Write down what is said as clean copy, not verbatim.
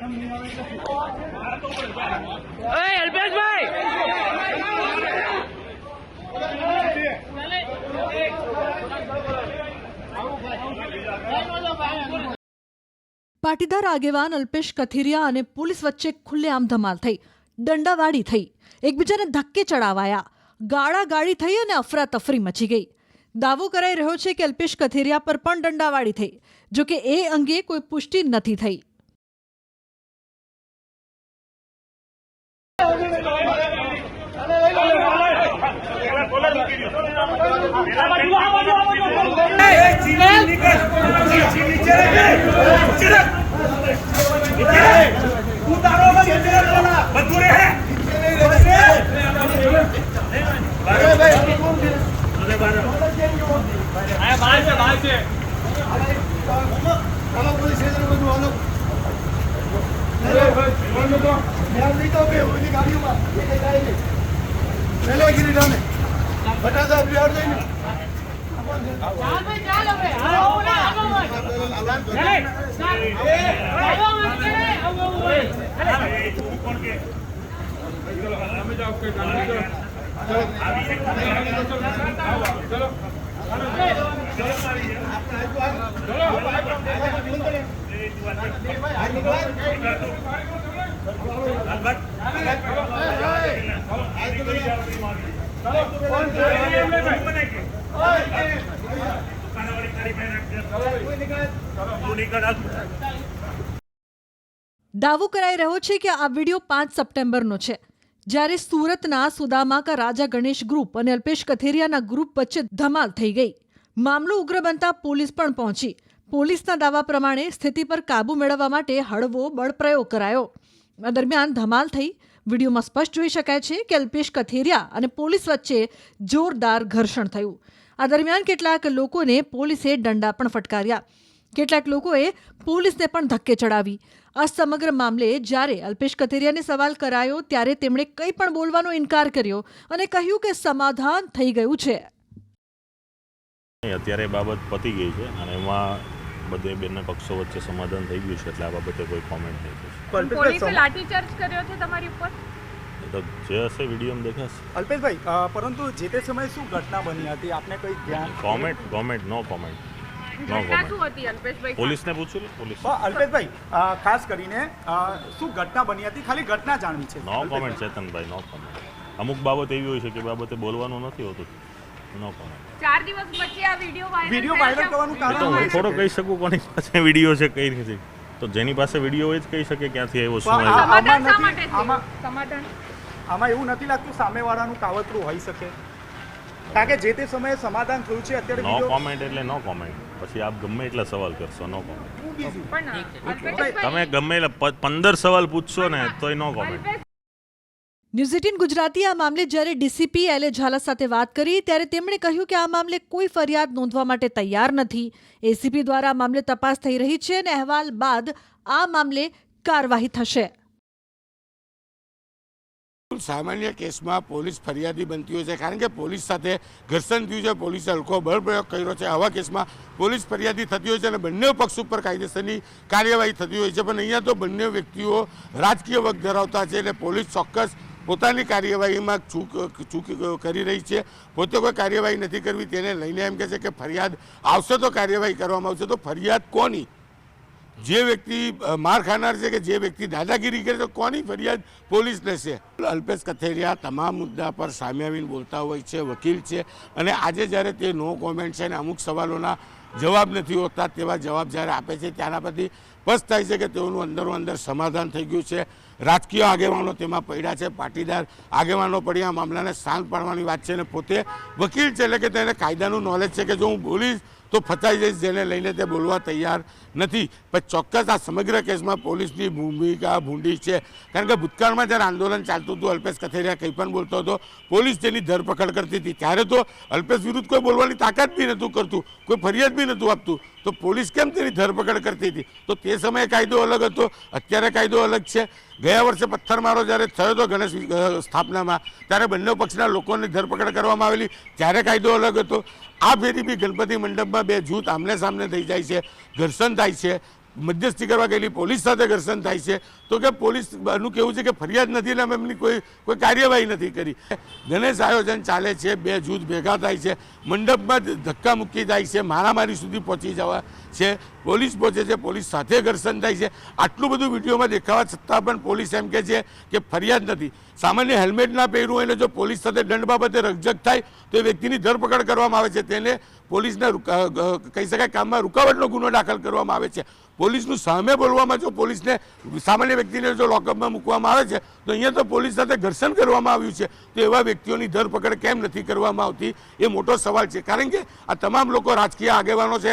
પાટીદાર આગેવાન અલ્પેશ કથિરિયા અને પોલીસ વચ્ચે ખુલ્લેઆમ ધમાલ થઈ, દંડાવાળી થઈ, એકબીજાને ધક્કે ચડાવાયા, ગાળાગાળી થઈ અને અફરાતફરી મચી ગઈ. દાવો કરાઈ રહ્યો છે કે અલ્પેશ કથિરિયા પર પણ દંડાવાળી થઈ, જો કે એ અંગે કોઈ પુષ્ટિ નથી થઈ. દાવો કરાઈ રહ્યો છે કે આ વિડીયો 5 સપ્ટેમ્બરનો છે, જ્યારે સુરતના સુદામા કા રાજા ગણેશ ગ્રુપ અને અલ્પેશ કથિરિયાના ગ્રુપ વચ્ચે ધમાલ થઈ ગઈ. મામલો ઉગ્ર બનતા પોલીસ પણ પહોંચી. પોલીસના દાવા પ્રમાણે સ્થિતિ પર કાબૂ મેળવવા માટે હળવો બળપ્રયોગ કરાયો. આ દરમિયાન ધમાલ થઈ. વિડીયોમાં સ્પષ્ટ જોઈ શકાય છે કે અલ્પેશ કથિરિયા અને પોલીસ વચ્ચે જોરદાર ઘર્ષણ થયું. આ દરમિયાન કેટલાક લોકોને પોલીસે દંડા પણ ફટકાર્યા. કેટલાક લોકોએ પોલીસને પણ ધક્કે ચડાવી. આ સમગ્ર મામલે જ્યારે અલ્પેશ કથિરિયાને સવાલ કરાયો ત્યારે તેમણે કંઈ પણ બોલવાનો ઇનકાર કર્યો અને કહ્યું કે સમાધાન થઈ ગયું છે. અત્યારે બાબત પતી ગઈ છે અને એમાં બધે બંને પક્ષો વચ્ચે સમાધાન થઈ ગયું છે, એટલે આ બાબતે કોઈ કોમેન્ટ નહીં થશે. પોલીસે લાઠીચાર્જ કર્યો છે તમારી ઉપર? તો જે હશે વિડીયોમાં દેખાશે. અલ્પેશભાઈ, પરંતુ જે તે સમયે શું ઘટના બની હતી આપને કોઈ ધ્યાન? કોમેન્ટ નો કોમેન્ટ. પોલીસને પૂછ્યું ને પોલીસ. અલ્પેશભાઈ, ખાસ કરીને શું ઘટના બની હતી, ખાલી ઘટના જાણવી છે. નો કોમેન્ટ ચેતનભાઈ, નો કોમેન્ટ. અમુક બાબત એવી હોય છે કે બાબતે બોલવાનું નથી હોતું. નો કોમેન્ટ. 4 દિવસ પછી આ વિડીયો વાયરલ કરવાનું કારણ હું થોડો કહી શકું કોની પાસે વિડીયો છે કઈ રીતે, તો જેની પાસે વિડીયો હોય જ કહી શકે ક્યાંથી આવ્યો શું આવ્યો. આમાં એવું નથી લાગતું સામેવાળાનું કાવતરું હોઈ શકે, કારણ કે જે તે સમયે સમાધાન થયું છે. અત્યારે નો કોમેન્ટ એટલે નો કોમેન્ટ. પછી આપ ગમે એટલા સવાલ કરશો, નો કોમેન્ટ. તમે ગમે એટલા 15 સવાલ પૂછશો ને તોય નો કોમેન્ટ. ન્યૂઝ 18 ગુજરાતી આ મામલે જ્યારે ડીસીપી એલ એ ઝાલા સાથે વાત કરી ત્યારે તેમણે કહ્યું કે આ મામલે કોઈ ફરિયાદ નોંધવા માટે તૈયાર નથી. એસીપી દ્વારા આ મામલે તપાસ થઈ રહી છે અને અહેવાલ બાદ આ મામલે કાર્યવાહી થશે. સામાન્ય કેસમાં પોલીસ ફરિયાદી બનતી હોય છે, કારણ કે પોલીસ સાથે ઘર્ષણ થયું છે, પોલીસે હલકો બળપ્રયોગ કર્યો છે. આવા કેસમાં પોલીસ ફરિયાદી થતી હોય છે અને બંને પક્ષ ઉપર કાયદેસરની કાર્યવાહી થતી હોય છે. પણ અહીંયા તો બંને વ્યક્તિઓ રાજકીય વગ ધરાવતા છે એટલે પોલીસ ચોક્કસ પોતાની કાર્યવાહીમાં ચૂક કરી રહી છે. પોતે કોઈ કાર્યવાહી નથી કરવી, તેને લઈને એમ કહે છે કે ફરિયાદ આવશે તો કાર્યવાહી કરવામાં આવશે. તો ફરિયાદ કોની? જે વ્યક્તિ માર ખાનાર છે કે જે વ્યક્તિ દાદાગીરી કરે તો કોની ફરિયાદ પોલીસ લેશે? અલ્પેશ કથિરિયા તમામ મુદ્દા પર સામે આવીને બોલતા હોય છે, વકીલ છે, અને આજે જ્યારે તે નો કોમેન્ટ છે અને અમુક સવાલોના જવાબ નથી હોતા તેવા જવાબ જ્યારે આપે છે ત્યાંના પરથી સ્પષ્ટ થાય છે કે તેઓનું અંદરો અંદર સમાધાન થઈ ગયું છે. રાજકીય આગેવાનો તેમાં પડ્યા છે, પાટીદાર આગેવાનો પડી આ મામલાને શાંત પાડવાની વાત છે અને પોતે વકીલ છે એટલે કે તેને કાયદાનું નોલેજ છે કે જો હું બોલીશ તો ફસાઈ જઈશ, જેને લઈને તે બોલવા તૈયાર નથી. પણ ચોક્કસ આ સમગ્ર કેસમાં પોલીસની ભૂમિકા ભૂંડી છે, કારણ કે ભૂતકાળમાં જ્યારે આંદોલન ચાલતું હતું અલ્પેશ કથિરિયા કંઈ પણ બોલતો હતો, પોલીસ તેની ધરપકડ કરતી હતી. ત્યારે તો અલ્પેશ વિરુદ્ધ કોઈ બોલવાની તાકાત બી નહોતું કરતું, કોઈ ફરિયાદ બી નહોતું આપતું, તો પોલીસ કેમ તેની ધરપકડ કરતી હતી? તો તે સમયે કાયદો અલગ હતો, અત્યારે કાયદો અલગ છે. ગયા વર્ષે પથ્થરમારો જ્યારે થયો હતો ગણેશ સ્થાપનામાં, ત્યારે બંને પક્ષના લોકોની ધરપકડ કરવામાં આવેલી, ત્યારે કાયદો અલગ હતો. આ ફેરી બી ગણપતિ મંડપમાં બે જૂથ આમને સામને થઈ જાય છે, ઘર્ષણ થાય છે, મધ્યસ્થી કરવા ગયેલી પોલીસ સાથે ઘર્ષણ થાય છે તો કે પોલીસનું કહેવું છે કે ફરિયાદ નથી ને અમે એમની કોઈ કાર્યવાહી નથી કરી. ગણેશ આયોજન ચાલે છે, બે જૂથ ભેગા થાય છે, મંડપમાં ધક્કા મૂકી થાય છે, મારામારી સુધી પહોંચી જવા છે, પોલીસ પહોંચે છે, પોલીસ સાથે ઘર્ષણ થાય છે. આટલું બધું વિડીયોમાં દેખાવા છતાં પણ પોલીસ એમ કહે છે કે ફરિયાદ નથી. સામાન્ય હેલ્મેટ ના પહેરવું હોય ને જો પોલીસ સાથે દંડ બાબતે રકઝક થાય તો એ વ્યક્તિની ધરપકડ કરવામાં આવે છે, તેને પોલીસને કહી શકાય કામમાં રૂકાવટનો ગુનો દાખલ કરવામાં આવે છે. પોલીસનું સામે બોલવામાં જો પોલીસને સામાન્ય વ્યક્તિને જો લોકઅપમાં મૂકવામાં આવે છે તો અહીંયા તો પોલીસ સાથે ઘર્ષણ કરવામાં આવ્યું છે તો એવા વ્યક્તિઓની ધરપકડ કેમ નથી કરવામાં આવતી એ મોટો સવાલ છે. કારણ કે આ તમામ લોકો રાજકીય આગેવાનો છે,